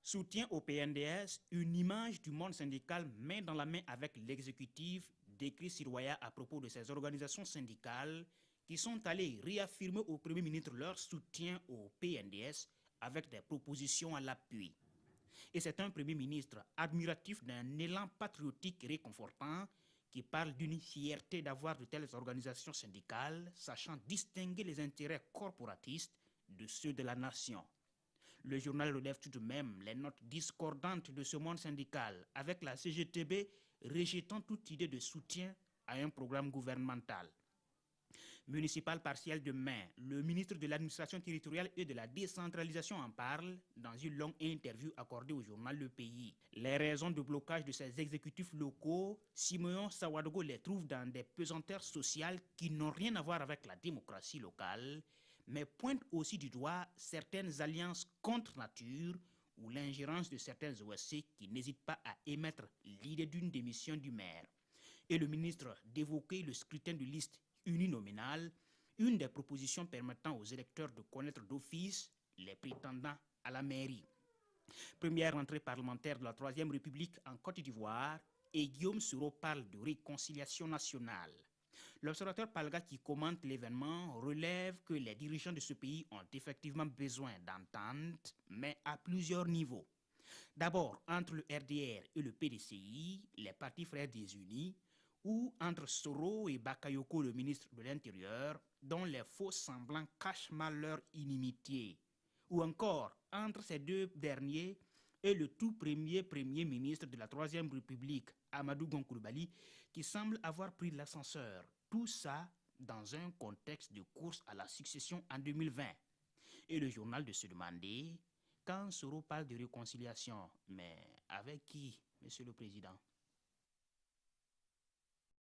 Soutien au PNDS, une image du monde syndical main dans la main avec l'exécutif, décrit Siroya à propos de ces organisations syndicales qui sont allées réaffirmer au Premier ministre leur soutien au PNDS avec des propositions à l'appui. Et c'est un Premier ministre admiratif d'un élan patriotique réconfortant qui parle d'une fierté d'avoir de telles organisations syndicales, sachant distinguer les intérêts corporatistes de ceux de la nation. Le journal relève tout de même les notes discordantes de ce monde syndical, avec la CGTB rejetant toute idée de soutien à un programme gouvernemental. Municipal partiel demain, le ministre de l'administration territoriale et de la décentralisation en parle dans une longue interview accordée au journal Le Pays. Les raisons de blocage de ces exécutifs locaux, Simeon Sawadogo les trouve dans des pesanteurs sociales qui n'ont rien à voir avec la démocratie locale, mais pointe aussi du doigt certaines alliances contre nature ou l'ingérence de certains OSC qui n'hésitent pas à émettre l'idée d'une démission du maire. Et le ministre d'évoquer le scrutin de liste uninominal, une des propositions permettant aux électeurs de connaître d'office les prétendants à la mairie. Première rentrée parlementaire de la Troisième République en Côte d'Ivoire, et Guillaume Soro parle de réconciliation nationale. L'observateur Palga qui commente l'événement relève que les dirigeants de ce pays ont effectivement besoin d'entente, mais à plusieurs niveaux. D'abord, entre le RDR et le PDCI, les partis frères désunis, ou entre Soro et Bakayoko, le ministre de l'Intérieur, dont les faux semblants cachent mal leur inimitié, ou encore entre ces deux derniers et le tout premier ministre de la Troisième République, Amadou Gon Coulibaly, qui semble avoir pris l'ascenseur. Tout ça dans un contexte de course à la succession en 2020. Et le journal de se demander, quand Soro parle de réconciliation, mais avec qui, Monsieur le Président ?